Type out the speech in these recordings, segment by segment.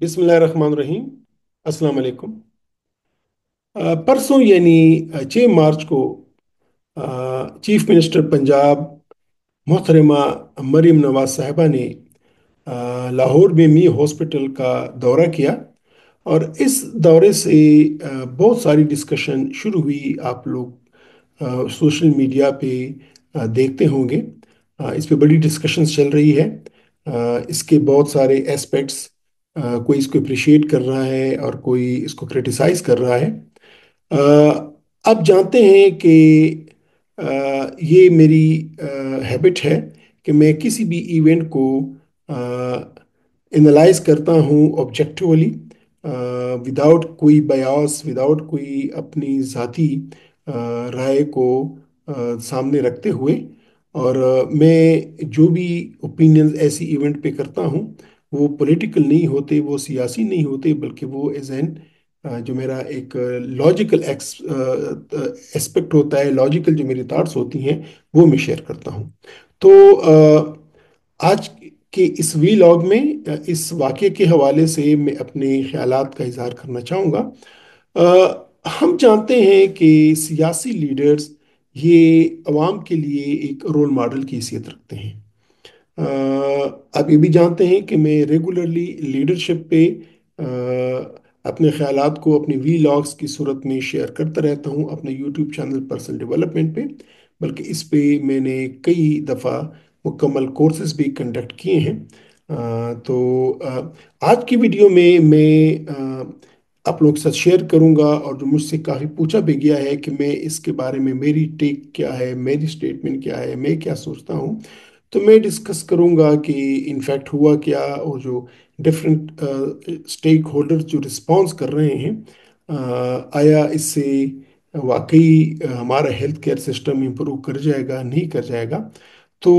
बिस्मिल्लाहिर्रहमानिर्रहीम। अस्सलाम वालेकुम। परसों यानी 6 मार्च को चीफ मिनिस्टर पंजाब मोहतरमा मरीम नवाज साहिबा ने लाहौर में मी हॉस्पिटल का दौरा किया। और इस दौरे से बहुत सारी डिस्कशन शुरू हुई। आप लोग सोशल मीडिया पे देखते होंगे। इस पे बड़ी डिस्कशंस चल रही है। इसके बहुत सारे एस्पेक्ट्स, कोई इसको अप्रिशिएट कर रहा है और कोई इसको क्रिटिसाइज कर रहा है। आप जानते हैं कि ये मेरी हैबिट है कि मैं किसी भी इवेंट को एनालाइज करता हूँ ऑब्जेक्टिवली, विदाउट कोई बयास, विदाउट कोई अपनी ज़ाती राय को सामने रखते हुए। और मैं जो भी ओपिनियंस ऐसी इवेंट पे करता हूँ वो पॉलिटिकल नहीं होते, वो सियासी नहीं होते, बल्कि वो एज एन जो मेरा एक लॉजिकल एस्पेक्ट होता है, लॉजिकल जो मेरी थॉट्स होती हैं वो मैं शेयर करता हूँ। तो आज के इस वीलॉग में इस वाक़े के हवाले से मैं अपने ख्यालात का इजहार करना चाहूँगा। हम जानते हैं कि सियासी लीडर्स ये अवाम के लिए एक रोल मॉडल की हैसियत रखते हैं। आप ये भी जानते हैं कि मैं रेगुलरली लीडरशिप पे अपने ख्यालात को अपनी वी लॉग्स की सूरत में शेयर करता रहता हूँ अपने यूट्यूब चैनल पर्सनल डेवलपमेंट पे। बल्कि इस पे मैंने कई दफ़ा मुकम्मल कोर्सेज भी कंडक्ट किए हैं। आज की वीडियो में मैं आप लोग के साथ शेयर करूंगा, और जो मुझसे काफ़ी पूछा भी गया है कि मैं इसके बारे में, मेरी टेक क्या है, मेरी स्टेटमेंट क्या है, मैं क्या सोचता हूँ। तो मैं डिस्कस करूंगा कि इनफैक्ट हुआ क्या, और जो डिफरेंट स्टेक होल्डर्स जो रिस्पॉन्स कर रहे हैं, आया इससे वाकई हमारा हेल्थ केयर सिस्टम इम्प्रूव कर जाएगा, नहीं कर जाएगा। तो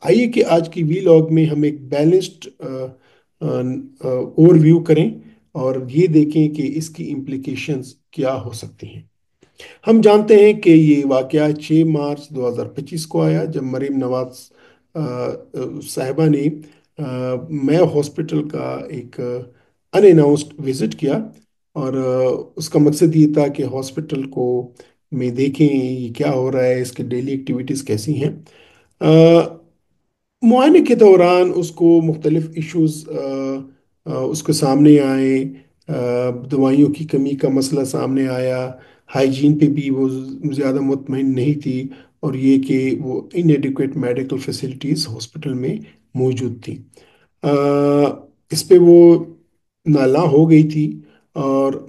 आइए कि आज की वीलॉग में हम एक बैलेंस्ड ओवरव्यू करें और ये देखें कि इसकी इम्प्लिकेशंस क्या हो सकती हैं। हम जानते हैं कि ये वाकया 6 मार्च 2025 को आया, जब मरीम नवाज साहिबा ने मेयो हॉस्पिटल का एक अनअनाउंस्ड विजिट किया। और उसका मकसद ये था कि हॉस्पिटल को में देखें ये क्या हो रहा है, इसके डेली एक्टिविटीज़ कैसी हैं। मुआयने के दौरान उसको मुख्तलिफ इश्यूज उसके सामने आए। दवाइयों की कमी का मसला सामने आया। हाइजीन पे भी वो ज़्यादा मुतमईन नहीं थी, और ये कि वो इनएडिक्वेट मेडिकल फैसिलिटीज़ हॉस्पिटल में मौजूद थी। इस पे वो नाला हो गई थी। और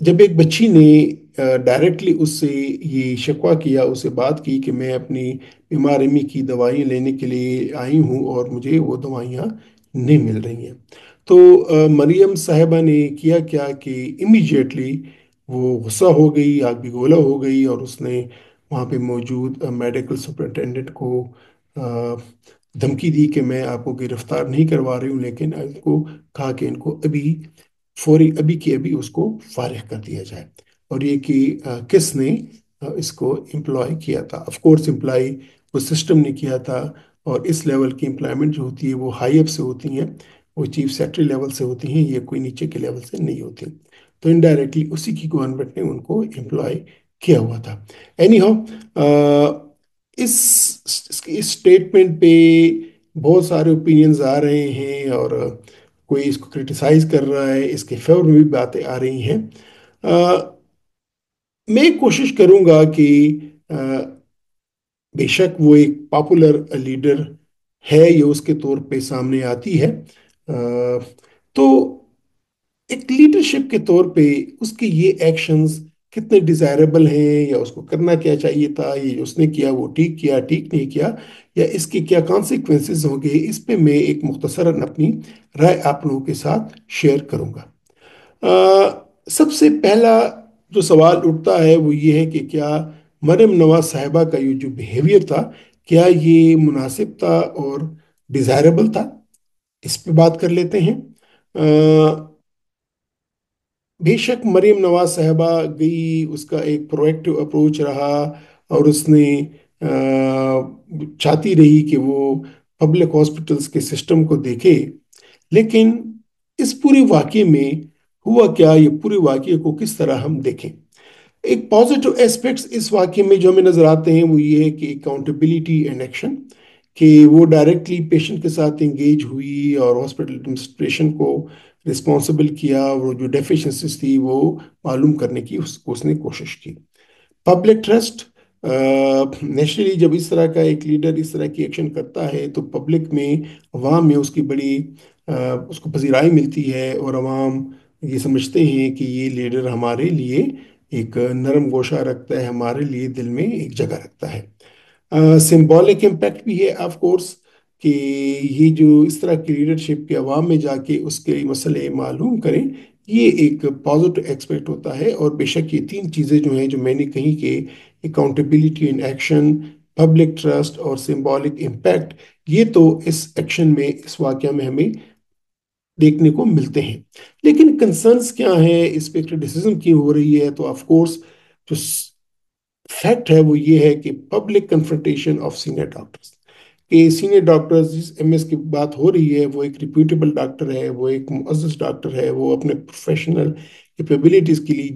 जब एक बच्ची ने डायरेक्टली उससे ये शिकवा किया, उससे बात की कि मैं अपनी बीमार अम्मी की दवाई लेने के लिए आई हूँ और मुझे वो दवाइयाँ नहीं मिल रही हैं, तो मरियम साहिबा ने किया क्या कि इमीडिएटली वो गुस्सा हो गई, आग बिगोला हो गई, और उसने वहाँ पे मौजूद मेडिकल सुपरिटेंडेंट को अ, धमकी दी कि मैं आपको गिरफ्तार नहीं करवा रही हूँ, लेकिन इनको कहा कि इनको अभी फौरी, अभी के अभी उसको फारिग कर दिया जाए। और ये कि किसने इसको एम्प्लॉय किया था। ऑफ कोर्स एम्प्लॉय वो सिस्टम ने किया था। और इस लेवल की एम्प्लॉयमेंट जो होती है वो हाई अप से होती हैं, वो चीफ सेक्रेटरी लेवल से होती हैं, ये कोई नीचे के लेवल से नहीं होती। तो इनडायरेक्टली उसी की गवर्नमेंट ने उनको एम्प्लॉय किया हुआ था। एनी हाउ, इस स्टेटमेंट पे बहुत सारे ओपिनियंस आ रहे हैं, और कोई इसको क्रिटिसाइज कर रहा है, इसके फेवर में भी बातें आ रही हैं। अ, मैं कोशिश करूंगा कि अ, बेशक वो एक पॉपुलर लीडर है, ये उसके तौर पे सामने आती है। तो एक लीडरशिप के तौर पे उसके ये एक्शंस कितने डिजायरेबल हैं, या उसको करना क्या चाहिए था, ये जो उसने किया वो ठीक किया, ठीक नहीं किया, या इसके क्या कॉन्सिक्वेंसेस होंगे, इस पे मैं एक मुख्तसरन अपनी राय आप लोगों के साथ शेयर करूंगा। सबसे पहला जो सवाल उठता है वो ये है कि क्या मरियम नवाज साहिबा का ये जो बिहेवियर था, क्या ये मुनासिब था और डिज़ायरेबल था। इस पे बात कर लेते हैं। बेशक मरियम नवाज साहिबा गई, उसका एक प्रोएक्टिव अप्रोच रहा, और उसने चाहती रही कि वो पब्लिक हॉस्पिटल्स के सिस्टम को देखे। लेकिन इस पूरे वाकये में हुआ क्या, ये पूरे वाकये को किस तरह हम देखें। एक पॉजिटिव एस्पेक्ट्स इस वाक्य में जो हमें नजर आते हैं वो ये है कि अकाउंटेबिलिटी एंड एक्शन, कि वो डायरेक्टली पेशेंट के साथ एंगेज हुई और हॉस्पिटल एडमिनिस्ट्रेशन को रिस्पॉन्सिबल किया, वो जो डेफिशिएंसीज थी वो मालूम करने की उसने कोशिश की। पब्लिक ट्रस्ट, नेचुरली जब इस तरह का एक लीडर इस तरह की एक्शन करता है तो पब्लिक में, अवाम में उसकी बड़ी अ, उसको पजीराई मिलती है, और अवाम ये समझते हैं कि ये लीडर हमारे लिए एक नरम गोशा रखता है, हमारे लिए दिल में एक जगह रखता है। सिंबॉलिक इम्पैक्ट भी है ऑफ कोर्स, कि ये जो इस तरह की लीडरशिप के अवाम में जाके उसके मसले मालूम करें, ये एक पॉजिटिव एक्सपेक्ट होता है। और बेशक ये तीन चीज़ें जो हैं जो मैंने कही कि accountability in action, public trust और सिंबॉलिक इम्पैक्ट, ये तो इस एक्शन में, इस वाक़या में हमें देखने को मिलते हैं। लेकिन कंसर्न्स क्या है, इस पे क्रिटिसिज्म क्यों हो रही है, तो ऑफ कोर्स जो फैक्ट है वो ये है कि public confrontation of senior doctors, कि सीनियर डॉक्टर्स, जिस एमएस की बात हो रही है वो एक रिप्यूटेबल डॉक्टर है, वो एक मुअज़्ज़ज़ डॉक्टर है, वो अपने प्रोफेशनल कैपेबिलिटीज के लिए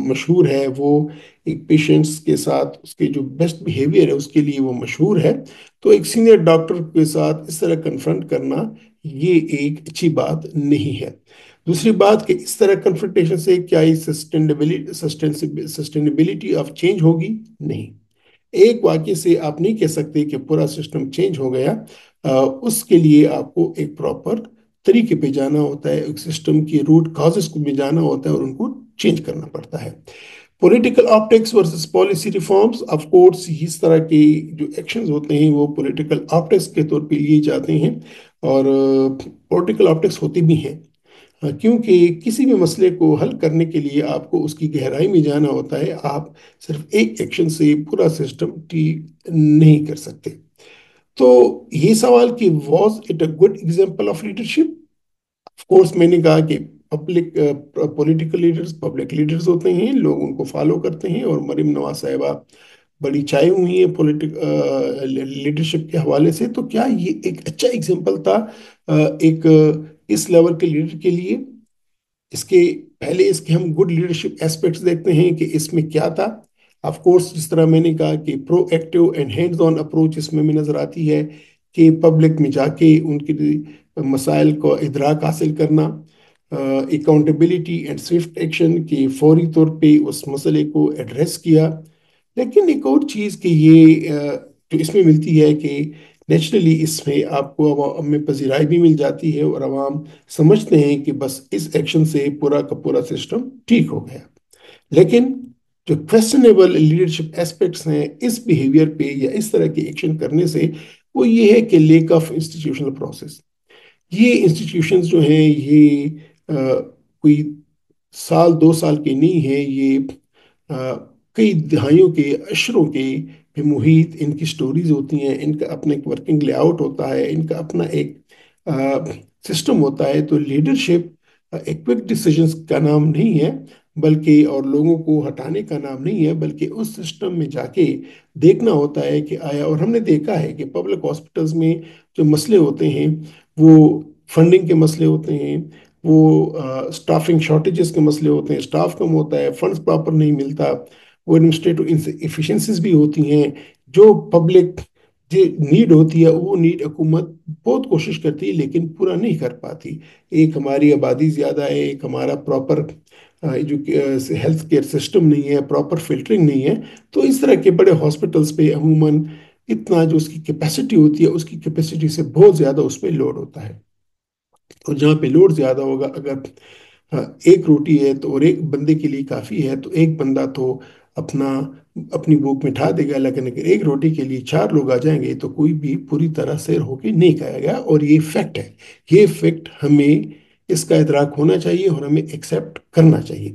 मशहूर है, वो एक पेशेंट्स के साथ उसके जो बेस्ट बिहेवियर है उसके लिए वो मशहूर है। तो एक सीनियर डॉक्टर के साथ इस तरह कन्फ्रंट करना ये एक अच्छी बात नहीं है। दूसरी बात कि इस तरह कन्फ्रंटेशन से क्या ही सस्टेनेबिलिटी ऑफ चेंज होगी? नहीं। एक वाक्य से आप नहीं कह सकते कि पूरा सिस्टम चेंज हो गया। उसके लिए आपको एक प्रॉपर तरीके पे जाना होता है, एक सिस्टम की रूट कॉजेस को भी जाना होता है और उनको चेंज करना पड़ता है। Political optics versus policy reforms, of course इस तरह के जो एक्शंस होते हैं वो पॉलिटिकल ऑप्टिक्स के तौर पे लिए जाते हैं, और पॉलिटिकल ऑप्टिक्स होती भी हैं। क्योंकि किसी भी मसले को हल करने के लिए आपको उसकी गहराई में जाना होता है, आप सिर्फ एक एक्शन से पूरा सिस्टम ठीक नहीं कर सकते। तो ये सवाल कि was it a good example of leadership? Of course मैंने कहा कि public political leaders public leaders होते हैं, लोग उनको फॉलो करते हैं, और मरीम नवाज साहिबा बड़ी चाय हुई है पॉलिटिक लीडरशिप के हवाले से। तो क्या ये एक अच्छा एग्जाम्पल था एक इस लेवल के लीडर के लिए? इसके पहले इसके हम गुड लीडरशिप एस्पेक्ट्स देखते हैं कि इसमें क्या था। ऑफ कोर्स जिस तरह मैंने कहा कि proactive and hands on approach इसमें भी नजर आती है, कि पब्लिक में जाके उनके मसाइल को इदराक हासिल करना, अकाउंटेबिलिटी एंड स्विफ्ट एक्शन के फौरी तौर पे उस मसले को एड्रेस किया। लेकिन एक और चीज़ कि ये जो इसमें मिलती है कि नेचुरली इसमें आपको अवाम में पजीराई भी मिल जाती है, और अवाम समझते हैं कि बस इस एक्शन से पूरा का पूरा सिस्टम ठीक हो गया। लेकिन जो क्वेश्चनेबल लीडरशिप एस्पेक्ट्स हैं इस बिहेवियर पे या इस तरह के एक्शन करने से, वो ये है कि लेक ऑफ इंस्टीट्यूशनल प्रोसेस। ये इंस्टीट्यूशंस जो हैं ये कोई साल दो साल के नहीं है, ये कई दहाइयों के, अशरों के भी मुहित इनकी स्टोरीज होती हैं, इनका अपना एक वर्किंग लेआउट होता है, इनका अपना एक सिस्टम होता है। तो लीडरशिप एक क्विक डिसीजंस का नाम नहीं है, बल्कि और लोगों को हटाने का नाम नहीं है, बल्कि उस सिस्टम में जाके देखना होता है कि आया। और हमने देखा है कि पब्लिक हॉस्पिटल्स में जो मसले होते हैं वो फंडिंग के मसले होते हैं, वो स्टाफिंग शॉर्टेजेस के मसले होते हैं, स्टाफ कम होता है, फंड्स प्रॉपर नहीं मिलता, वो एडमिनिस्ट्रेटिव इफिशिएंसीज भी होती हैं। जो पब्लिक जो नीड होती है वो नीड हुकूमत बहुत कोशिश करती है लेकिन पूरा नहीं कर पाती। एक हमारी आबादी ज़्यादा है, एक हमारा प्रॉपर जो हेल्थ केयर सिस्टम नहीं है, प्रॉपर फिल्टरिंग नहीं है। तो इस तरह के बड़े हॉस्पिटल्स पे अमूमन इतना जो उसकी कैपेसिटी होती है उसकी कैपेसिटी से बहुत ज़्यादा उस पर लोड होता है। और जहाँ पे लोड ज़्यादा होगा, अगर एक रोटी है तो और एक बंदे के लिए काफ़ी है, तो एक बंदा तो अपना अपनी भूख मिटा देगा, लेकिन अगर एक रोटी के लिए चार लोग आ जाएंगे तो कोई भी पूरी तरह से होके नहीं खाएगा। और ये फैक्ट है, ये फैक्ट हमें इसका इदराक होना चाहिए और हमें एक्सेप्ट करना चाहिए।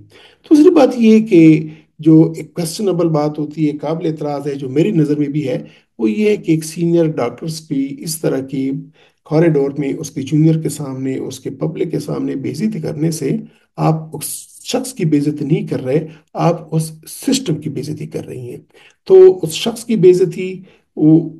दूसरी बात ये कि जो एक क्वेश्चनेबल बात होती है, काबिल एतराज़ है, जो मेरी नज़र में भी है, वो ये है कि एक सीनियर डॉक्टर्स की इस तरह की कॉरिडोर में उसके जूनियर के सामने, उसके पब्लिक के सामने बेइज्जती करने से आप उस शख्स की बेइज्जती नहीं कर रहे, आप उस सिस्टम की बेइज्जती कर रही हैं। तो उस शख्स की बेइज्जती वो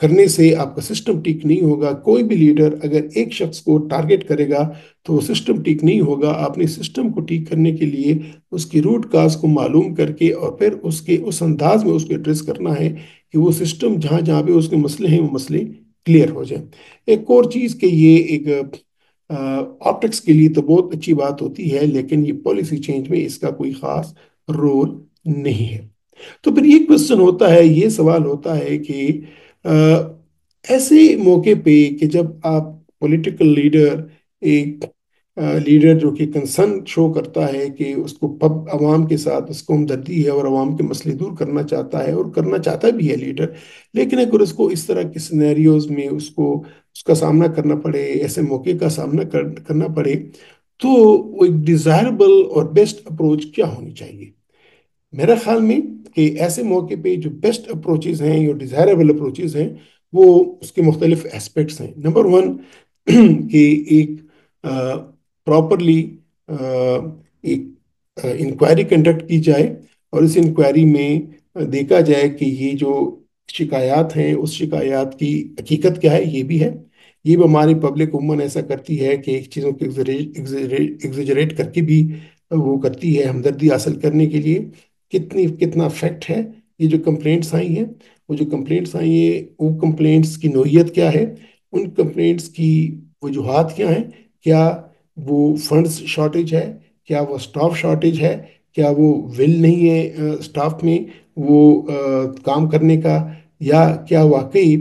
करने से आपका सिस्टम ठीक नहीं होगा। कोई भी लीडर अगर एक शख्स को टारगेट करेगा तो वो सिस्टम ठीक नहीं होगा। आपने सिस्टम को ठीक करने के लिए उसकी रूट काज को मालूम करके और फिर उसके उस अंदाज में उसको एड्रेस करना है कि वो सिस्टम जहाँ जहाँ पे उसके मसले हैं वो मसले क्लियर हो जाए। एक और चीज़ कि ये एक ऑप्टिक्स के लिए तो बहुत अच्छी बात होती है, लेकिन ये पॉलिसी चेंज में इसका कोई खास रोल नहीं है। तो फिर ये क्वेश्चन होता है, ये सवाल होता है कि ऐसे मौके पे कि जब आप पॉलिटिकल लीडर, एक लीडर जो कि कंसर्न शो करता है कि उसको पब आवाम के साथ उसको हमदर्दी है और आवाम के मसले दूर करना चाहता है और करना चाहता भी है लीडर, लेकिन अगर उसको इस तरह के सिनेरियोज में उसको उसका सामना करना पड़े, ऐसे मौके का सामना करना पड़े, तो वो एक डिजायरेबल और बेस्ट अप्रोच क्या होनी चाहिए? मेरा ख्याल में कि ऐसे मौके पे जो बेस्ट अप्रोचेज हैं, जो डिज़ायरेबल अप्रोचेज हैं, वो उसके मुख्तलिफ एस्पेक्ट्स हैं। नंबर वन कि एक प्रॉपरली एक इंक्वायरी कंडक्ट की जाए और इस इंक्वायरी में देखा जाए कि ये जो शिकायत हैं उस शिकायत की हकीकत क्या है। ये भी है, ये भी हमारी पब्लिक उम्मन ऐसा करती है कि एक चीज़ों को एग्जेजरेट करके भी वो करती है हमदर्दी हासिल करने के लिए। कितना फैक्ट है ये जो कंप्लेंट्स आई हैं, वो जो कंप्लेंट्स आई हैं वो कंप्लेंट्स की नोयत क्या है, उन कंप्लेंट्स की वजूहात क्या हैं, क्या वो फंड्स शॉर्टेज है, क्या वो स्टाफ शॉर्टेज है, क्या वो विल नहीं है स्टाफ में वो काम करने का, या क्या वाकई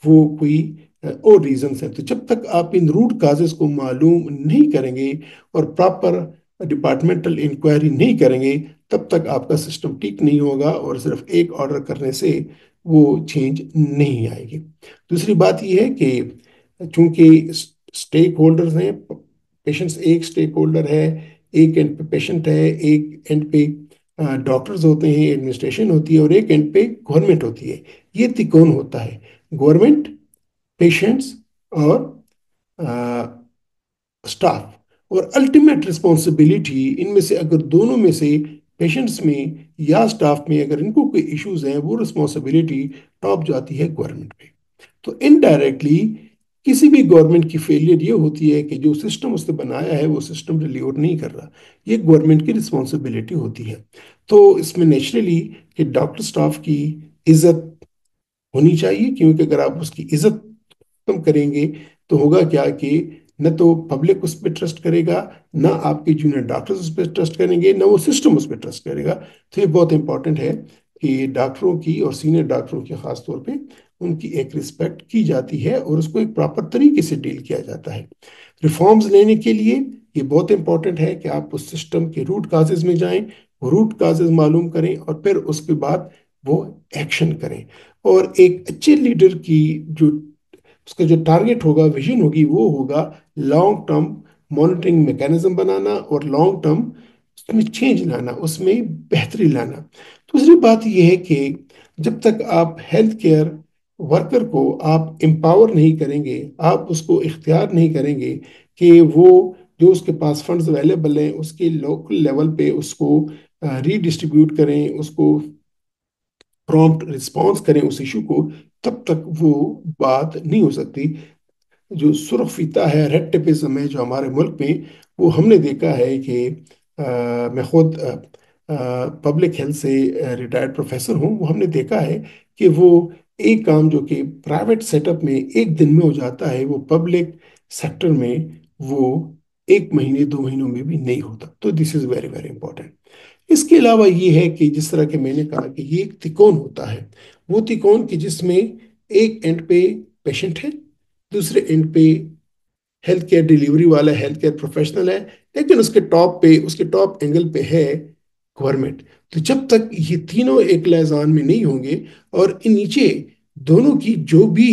वो कोई और रीजंस है। तो जब तक आप इन रूट काजेस को मालूम नहीं करेंगे और प्रॉपर डिपार्टमेंटल इंक्वायरी नहीं करेंगे, तब तक आपका सिस्टम ठीक नहीं होगा और सिर्फ एक ऑर्डर करने से वो चेंज नहीं आएगी। दूसरी बात ये है कि चूंकि स्टेक होल्डर्स हैं, पेशेंट्स एक स्टेक होल्डर है, एक एंड पे पेशेंट है, एक एंड पे डॉक्टर्स होते हैं, एडमिनिस्ट्रेशन होती है, और एक एंड पे गवर्नमेंट होती है। ये तिकोन होता है, गवर्नमेंट, पेशेंट्स और स्टाफ। और अल्टीमेट रिस्पॉन्सिबिलिटी इनमें से अगर दोनों में से पेशेंट्स में या स्टाफ में अगर इनको कोई इश्यूज हैं, वो रिस्पॉन्सिबिलिटी टॉप जाती है गवर्नमेंट पे। तो इनडायरेक्टली किसी भी गवर्नमेंट की फेलियर ये होती है कि जो सिस्टम उसने बनाया है वो सिस्टम डिलीवर नहीं कर रहा, ये गवर्नमेंट की रिस्पॉन्सिबिलिटी होती है। तो इसमें नेचुरली कि डॉक्टर स्टाफ की इज्जत होनी चाहिए, क्योंकि अगर आप उसकी इज्जत कम करेंगे तो होगा क्या कि न तो पब्लिक उस पर ट्रस्ट करेगा, ना आपके जूनियर डॉक्टर्स उस पर ट्रस्ट करेंगे, ना वो सिस्टम उस पर ट्रस्ट करेगा। तो ये बहुत इंपॉर्टेंट है कि डॉक्टरों की और सीनियर डॉक्टरों की खास तौर पे उनकी एक रिस्पेक्ट की जाती है और उसको एक प्रॉपर तरीके से डील किया जाता है। रिफॉर्म्स लेने के लिए ये बहुत इंपॉर्टेंट है कि आप उस सिस्टम के रूट काजेज में जाएं, रूट काजेज मालूम करें और फिर उसके बाद वो एक्शन करें। और एक अच्छे लीडर की जो उसका जो टारगेट होगा, विजन होगी, वो होगा लॉन्ग टर्म मॉनिटरिंग मैकेनिज्म बनाना और लॉन्ग टर्म उसमें चेंज लाना, उसमें बेहतरी लाना। दूसरी बात यह है कि जब तक आप हेल्थ केयर वर्कर को आप एम्पावर नहीं करेंगे, आप उसको इख्तियार नहीं करेंगे कि वो जो उसके पास फंड्स अवेलेबल हैं उसके लोकल लेवल पे उसको रीडिस्ट्रीब्यूट करें, उसको प्रॉम्प्ट रिस्पॉन्स करें उस इशू को, तब तक वो बात नहीं हो सकती। जो सुर्ख फीता है, रेड टेपिज्म है जो हमारे मुल्क में, वो हमने देखा है कि मैं खुद पब्लिक हेल्थ से रिटायर्ड प्रोफेसर हूँ, वो हमने देखा है कि वो एक काम जो कि प्राइवेट सेटअप में एक दिन में हो जाता है, वो पब्लिक सेक्टर में वो एक महीने 2 महीनों में भी नहीं होता। तो this is very very important. इसके अलावा ये है कि जिस तरह के मैंने कहा कि ये एक त्रिकोण होता है, वो त्रिकोण कि जिसमें एक एंड पे पेशेंट है, दूसरे एंड पे हेल्थ केयर डिलीवरी वाला हेल्थ केयर प्रोफेशनल है, लेकिन उसके टॉप एंगल पे है गवर्नमेंट। तो जब तक ये तीनों एक लैजान में नहीं होंगे और इन नीचे दोनों की जो भी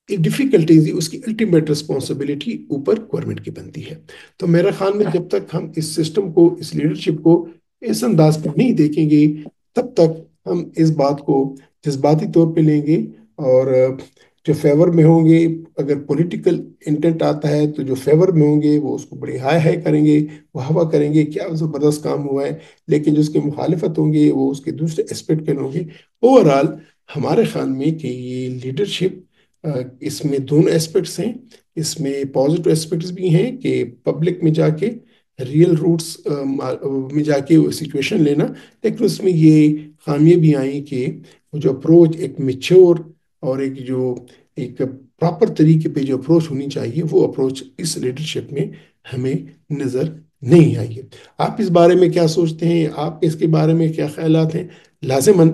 डिफिकल्टीज उसकी अल्टीमेट रिस्पॉन्सिबिलिटी ऊपर गवर्नमेंट की बनती है। तो मेरा ख्याल में जब तक हम इस सिस्टम को, इस लीडरशिप को इस अंदाज पर नहीं देखेंगे, तब तक हम इस बात को जज्बाती तौर पे लेंगे। और जो फेवर में होंगे, अगर पॉलिटिकल इंटेंट आता है तो जो फेवर में होंगे वो उसको बड़े हाई हाई करेंगे, वाह वाह करेंगे, क्या ज़बरदस्त काम हुआ है। लेकिन जो उसके मुखालिफत होंगे वो उसके दूसरे एस्पेक्ट के होंगे। ओवरऑल ہمارے خیال میں کہ یہ لیڈرشپ، اس میں دونوں اسپیکٹس ہیں. اس میں پازیٹیو اسپیکٹس بھی ہیں کہ پبلک میں جا کے ریئل روٹس میں جا کے سچویشن لینا، لیکن اس میں یہ خامیاں بھی آئیں کہ وہ جو اپروچ ایک میچور اور ایک پراپر طریقے پہ جو اپروچ ہونی چاہیے، وہ اپروچ اس لیڈرشپ میں ہمیں نظر نہیں آئی ہے. آپ اس بارے میں کیا سوچتے ہیں؟ آپ اس کے بارے میں کیا خیالات ہیں؟ لازماً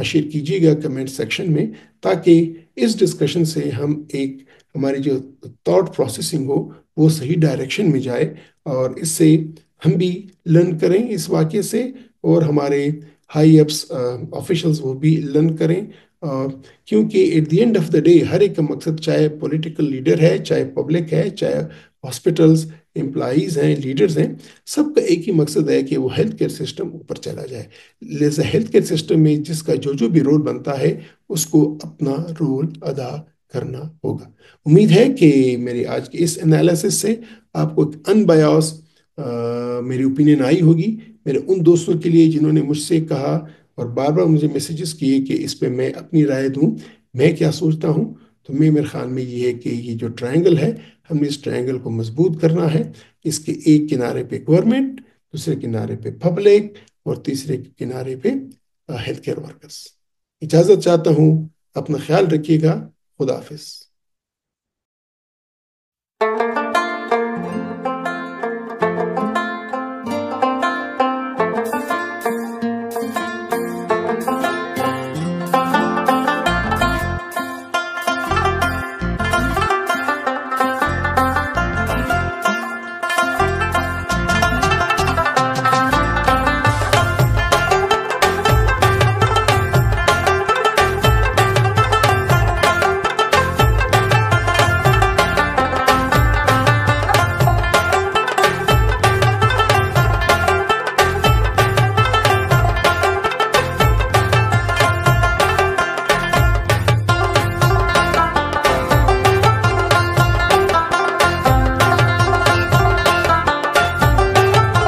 شیئر کیجیے گا کمنٹ سیکشن میں، تاکہ اس ڈسکشن سے ہماری جو تھاٹ پروسیسنگ ہو وہ صحیح ڈائریکشن میں جائے، اور اس سے ہم بھی لرن کریں اس واقعے سے، اور ہمارے ہائی اپس آفیشلز وہ بھی لرن کریں. آ، کیونکہ at the end of the day ہر ایک کا مقصد، چاہے پولیٹیکل لیڈر ہے، چاہے پبلک ہے، چاہے ہاسپٹلز امپلائیز ہیں، لیڈرز ہیں، سب کا ایک ہی مقصد ہے کہ وہ ہیلتھ کیئر سسٹم اوپر چلا جائے. لہذا ہیلتھ کیئر سسٹم میں جس کا جو بھی رول بنتا ہے، اس کو اپنا رول ادا کرنا ہوگا. امید ہے کہ میری آج کی اس انالیسس سے آپ کو ایک ان بایاس میری اوپینین آئی ہوگی. میرے ان دوستوں کے لیے جنہوں نے مجھ سے کہا اور بار بار مجھے میسیجز کیے کہ اس پہ میں اپنی رائے دوں، میں کیا سوچتا ہوں، تو میرے خیال میں یہ ہے کہ یہ جو ٹرائنگل ہے، ہم نے اس ٹرائنگل کو مضبوط کرنا ہے. اس کے ایک کنارے پہ گورنمنٹ، دوسرے کنارے پہ پبلک، اور تیسرے کنارے پہ ہیلتھ کیئر ورکرس. اجازت چاہتا ہوں، اپنا خیال رکھیے گا. خدا حافظ.